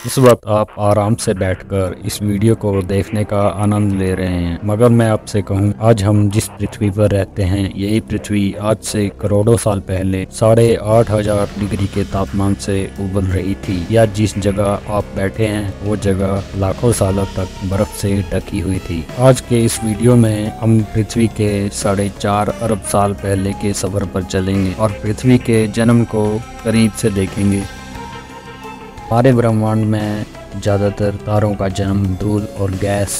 इस वक्त आप आराम से बैठकर इस वीडियो को देखने का आनंद ले रहे हैं, मगर मैं आपसे कहूं, आज हम जिस पृथ्वी पर रहते हैं यही पृथ्वी आज से करोड़ों साल पहले 8,500 डिग्री के तापमान से उबल रही थी। या जिस जगह आप बैठे हैं वो जगह लाखों सालों तक बर्फ से ढकी हुई थी। आज के इस वीडियो में हम पृथ्वी के 4.5 अरब साल पहले के सफर पर चलेंगे और पृथ्वी के जन्म को करीब से देखेंगे। हमारे ब्रह्मांड में ज़्यादातर तारों का जन्म धूल और गैस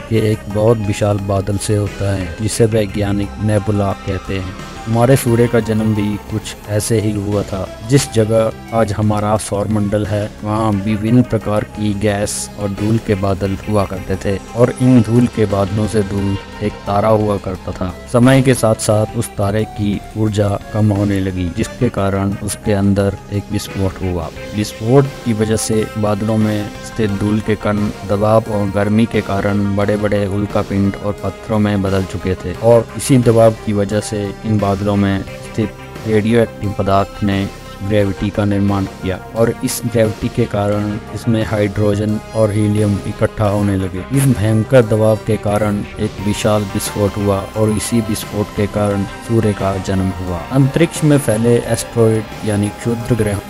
के एक बहुत विशाल बादल से होता है, जिसे वैज्ञानिक नेबुला कहते हैं। हमारे सूर्य का जन्म भी कुछ ऐसे ही हुआ था। जिस जगह आज हमारा सौरमंडल है वहाँ विभिन्न प्रकार की गैस और धूल के बादल हुआ करते थे और इन धूल के बादलों से दूर एक तारा हुआ करता था। समय के साथ साथ उस तारे की ऊर्जा कम होने लगी, जिसके कारण उसके अंदर एक विस्फोट हुआ। विस्फोट की वजह से बादलों में स्थित धूल के कण दबाव और गर्मी के कारण बड़े बड़े उल्कापिंड और पत्थरों में बदल चुके थे और इसी दबाव की वजह से इन बादलों में स्थित रेडियो एक्टिव पदार्थ ने ग्रेविटी का निर्माण किया और इस ग्रेविटी के कारण इसमें हाइड्रोजन और हीलियम इकट्ठा होने लगे। इस भयंकर दबाव के कारण एक विशाल विस्फोट हुआ और इसी विस्फोट के कारण सूर्य का जन्म हुआ। अंतरिक्ष में फैले एस्ट्रॉइड यानी क्षुद्र ग्रह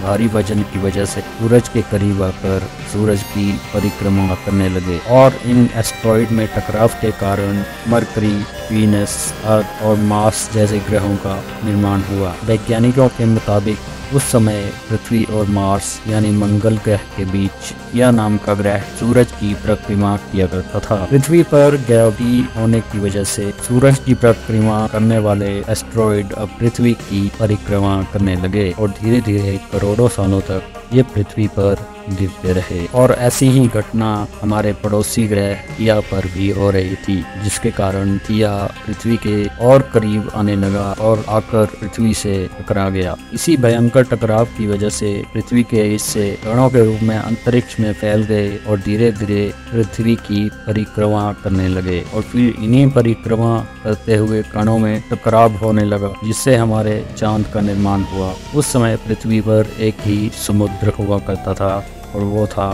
भारी वजन की वजह से सूरज के करीब आकर सूरज की परिक्रमा करने लगे और इन एस्ट्रॉइड में टकराव के कारण मरकरी, वीनस, अर्थ और मार्स जैसे ग्रहों का निर्माण हुआ। वैज्ञानिकों के मुताबिक उस समय पृथ्वी और मार्स यानी मंगल ग्रह के बीच यह नाम का ग्रह सूरज की परिक्रमा किया करता था। पृथ्वी पर ग्रेविटी होने की वजह से सूरज की परिक्रमा करने वाले एस्ट्रॉइड अब पृथ्वी की परिक्रमा करने लगे और धीरे धीरे करोड़ों सालों तक ये पृथ्वी पर गिरते रहे। और ऐसी ही घटना हमारे पड़ोसी ग्रह थिया पर भी हो रही थी, जिसके कारण थिया पृथ्वी के और करीब आने लगा और आकर पृथ्वी से टकरा गया। इसी भयंकर टकराव की वजह से पृथ्वी के हिस्से कणों के रूप में अंतरिक्ष में फैल गए और धीरे धीरे पृथ्वी की परिक्रमा करने लगे और फिर इन्हीं परिक्रमा करते हुए कणों में टकराव होने लगा, जिससे हमारे चांद का निर्माण हुआ। उस समय पृथ्वी पर एक ही समुद्र हुआ करता था और वो था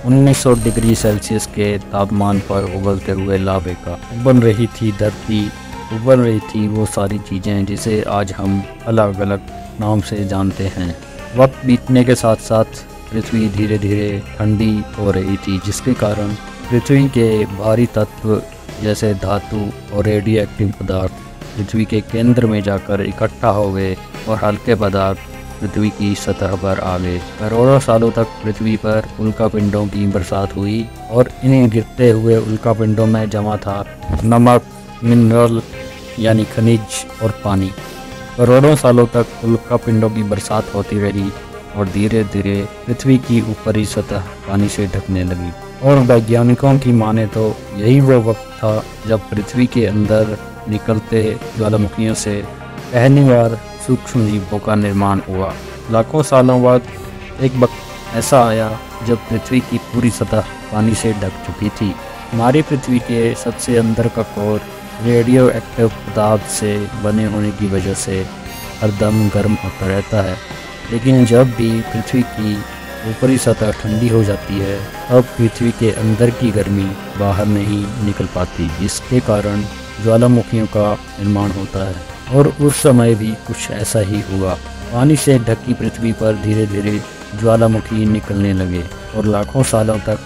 1900 डिग्री सेल्सियस के तापमान पर उबलते हुए लावे का। उबल रही थी धरती, उबल रही थी वो सारी चीज़ें जिसे आज हम अलग अलग नाम से जानते हैं। वक्त बीतने के साथ साथ पृथ्वी धीरे धीरे ठंडी हो रही थी, जिसके कारण पृथ्वी के भारी तत्व जैसे धातु और रेडियो एक्टिव पदार्थ पृथ्वी के केंद्र में जाकर इकट्ठा हो गए और हल्के पदार्थ पृथ्वी की सतह पर आ गए। करोड़ों सालों तक पृथ्वी पर उल्कापिंडों की बरसात हुई और इन गिरते हुए उल्कापिंडों में जमा था नमक, मिनरल यानी खनिज और पानी। करोड़ों सालों तक उल्कापिंडों की बरसात होती रही और धीरे धीरे पृथ्वी की ऊपरी सतह पानी से ढकने लगी। और वैज्ञानिकों की माने तो यही वो वक्त था जब पृथ्वी के अंदर निकलते ज्वालामुखियों से पहली बार सूक्ष्म जीवों का निर्माण हुआ। लाखों सालों बाद एक वक्त ऐसा आया जब पृथ्वी की पूरी सतह पानी से ढक चुकी थी। हमारी पृथ्वी के सबसे अंदर का कोर रेडियो एक्टिव पदार्थ से बने होने की वजह से हरदम गर्म होता रहता है, लेकिन जब भी पृथ्वी की ऊपरी सतह ठंडी हो जाती है तब पृथ्वी के अंदर की गर्मी बाहर नहीं निकल पाती, जिसके कारण ज्वालामुखियों का निर्माण होता है। और उस समय भी कुछ ऐसा ही हुआ। पानी से ढकी पृथ्वी पर धीरे धीरे ज्वालामुखी निकलने लगे और लाखों सालों तक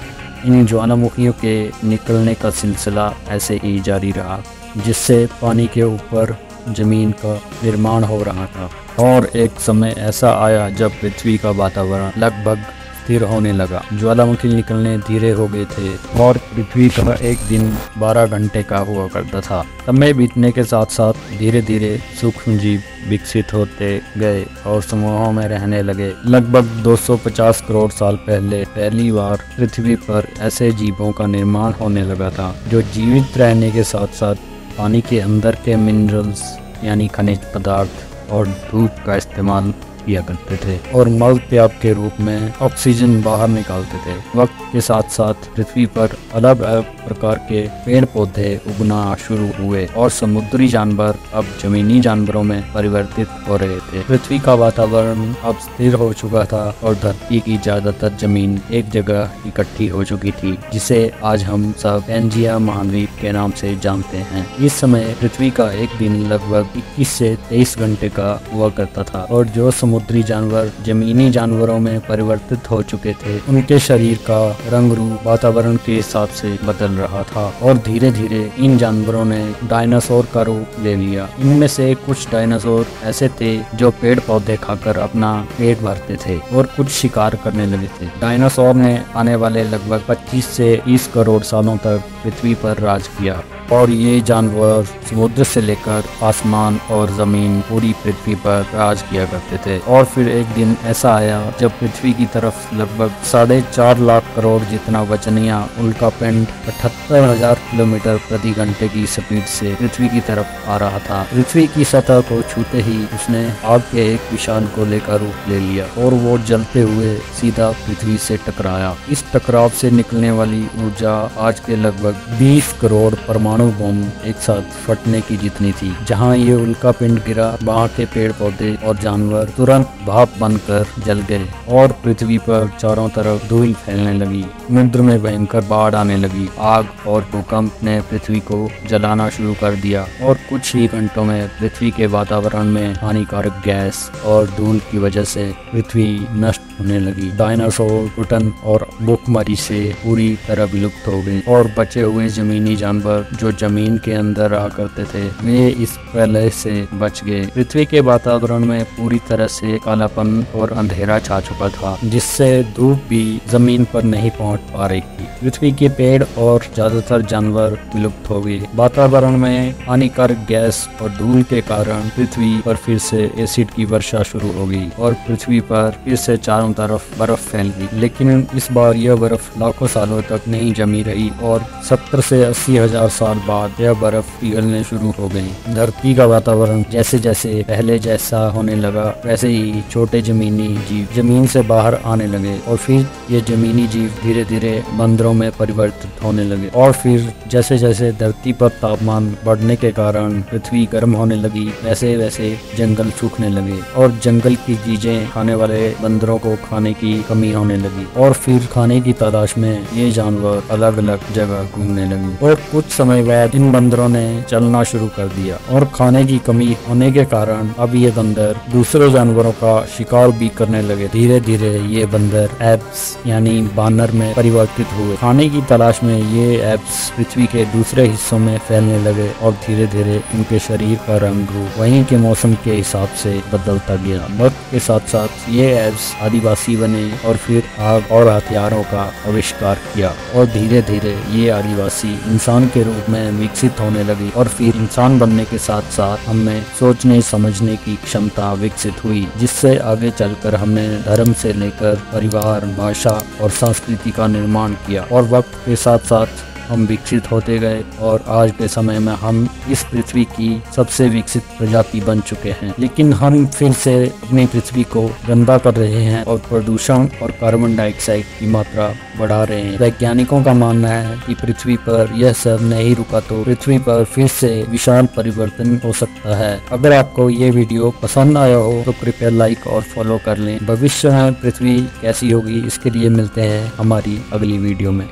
इन ज्वालामुखियों के निकलने का सिलसिला ऐसे ही जारी रहा, जिससे पानी के ऊपर जमीन का निर्माण हो रहा था। और एक समय ऐसा आया जब पृथ्वी का वातावरण लगभग स्थिर होने लगा। ज्वालामुखी निकलने धीरे हो गए थे और पृथ्वी का एक दिन 12 घंटे का हुआ करता था। समय बीतने के साथ साथ धीरे धीरे सूक्ष्म जीव विकसित होते गए और समूहों में रहने लगे। लगभग 250 करोड़ साल पहले पहली बार पृथ्वी पर ऐसे जीवों का निर्माण होने लगा था जो जीवित रहने के साथ साथ पानी के अंदर के मिनरल्स यानी खनिज पदार्थ और धूप का इस्तेमाल किया करते थे और मल त्याग के रूप में ऑक्सीजन बाहर निकालते थे। वक्त के साथ साथ पृथ्वी पर अलग अलग प्रकार के पेड़ पौधे उगना शुरू हुए और समुद्री जानवर अब जमीनी जानवरों में परिवर्तित हो रहे थे। पृथ्वी का वातावरण अब स्थिर हो चुका था और धरती की ज्यादातर जमीन एक जगह इकट्ठी हो चुकी थी, जिसे आज हम सब पैंजिया महाद्वीप के नाम से जानते हैं। इस समय पृथ्वी का एक दिन लगभग 21 से 23 घंटे का हुआ करता था और जो समुद्री जानवर जमीनी जानवरों में परिवर्तित हो चुके थे, उनके शरीर का रंग रूप वातावरण के हिसाब से बदल रहा था और धीरे धीरे इन जानवरों ने डायनासोर का रूप ले लिया। इनमें से कुछ डायनासोर ऐसे थे जो पेड़ पौधे खाकर अपना पेट भरते थे और कुछ शिकार करने लगे थे। डायनासोर ने आने वाले लगभग 25 से 30 करोड़ सालों तक पृथ्वी पर राज किया और ये जानवर समुद्र से लेकर आसमान और जमीन पूरी पृथ्वी पर राज किया करते थे। और फिर एक दिन ऐसा आया जब पृथ्वी की तरफ लगभग 4.5 लाख करोड़ जितना वजनिया उल्कापिंड 78,000 किलोमीटर प्रति घंटे की स्पीड से पृथ्वी की तरफ आ रहा था। पृथ्वी की सतह को छूते ही उसने आग के एक विशाल गोले का रूप ले लिया और वो जलते हुए सीधा पृथ्वी से टकराया। इस टकराव से निकलने वाली ऊर्जा आज के लगभग 20 करोड़ परमाणु बम एक साथ फटने की जितनी थी। जहां ये उल्कापिंड गिरा, वहां के पेड़ पौधे और जानवर तुरंत भाप बनकर जल गए और पृथ्वी पर चारों तरफ धूल फैलने लगी। समुद्र में भयंकर बाढ़ आने लगी। आग और भूकंप ने पृथ्वी को जलाना शुरू कर दिया और कुछ ही घंटों में पृथ्वी के वातावरण में हानिकारक गैस और धूल की वजह से पृथ्वी नष्ट होने लगी। डायनासोर, घुटन और भूखमरी से पूरी तरह विलुप्त हो गई और बचे हुए जमीनी जानवर जो जमीन के अंदर रहा करते थे, वे इस प्रलय से बच गए। पृथ्वी के वातावरण में पूरी तरह से कालापन और अंधेरा छा चुका था, जिससे धूप भी जमीन पर नहीं पहुंच पा रही थी। पृथ्वी के पेड़ और ज्यादातर जानवर विलुप्त हो गए। वातावरण में हानिकारक गैस और धूल के कारण पृथ्वी पर फिर से एसिड की वर्षा शुरू हो गई और पृथ्वी पर फिर से चारों तरफ बर्फ फैल गई। लेकिन इस बार यह बर्फ लाखों सालों तक नहीं जमी रही और 70 से 80 हजार साल बाद यह बर्फ पिघलने शुरू हो गई। धरती का वातावरण जैसे जैसे पहले जैसा होने लगा, वैसे ही छोटे जमीनी जीव जमीन से बाहर आने लगे और फिर ये जमीनी जीव धीरे धीरे बंदरों में परिवर्तित होने लगे। और फिर जैसे जैसे धरती पर तापमान बढ़ने के कारण पृथ्वी गर्म होने लगी, वैसे वैसे जंगल सूखने लगे और जंगल की चीजें खाने वाले बंदरों को खाने की कमी होने लगी और फिर खाने की तलाश में ये जानवर अलग अलग जगह घूमने लगे। और कुछ समय बाद इन बंदरों ने चलना शुरू कर दिया और खाने की कमी होने के कारण अब ये बंदर दूसरे जानवरों का शिकार भी करने लगे। धीरे धीरे ये बंदर एप्स यानी बानर में परिवर्तित हुए। खाने की तलाश में ये एप्स पृथ्वी के दूसरे हिस्सों में फैलने लगे और धीरे धीरे इनके शरीर का रंग रूप वहीं के मौसम के हिसाब से बदलता गया। वक्त के साथ साथ ये एप्स आदिवासी बने और फिर आग और हथियारों का आविष्कार किया और धीरे धीरे ये आदिवासी इंसान के रूप में विकसित होने लगी और फिर इंसान बनने के साथ साथ हमें सोचने समझने की क्षमता विकसित हुई, जिससे आगे चलकर हमने धर्म से लेकर परिवार, भाषा और संस्कृति का निर्माण किया और वक्त के साथ साथ हम विकसित होते गए और आज के समय में हम इस पृथ्वी की सबसे विकसित प्रजाति बन चुके हैं। लेकिन हम फिर से अपनी पृथ्वी को गंदा कर रहे हैं और प्रदूषण और कार्बन डाइऑक्साइड की मात्रा बढ़ा रहे हैं। वैज्ञानिकों का मानना है कि पृथ्वी पर यह सब नहीं रुका तो पृथ्वी पर फिर से विशाल परिवर्तन हो सकता है। अगर आपको ये वीडियो पसंद आया हो तो कृपया लाइक और फॉलो कर लें। भविष्य में पृथ्वी कैसी होगी इसके लिए मिलते हैं हमारी अगली वीडियो में।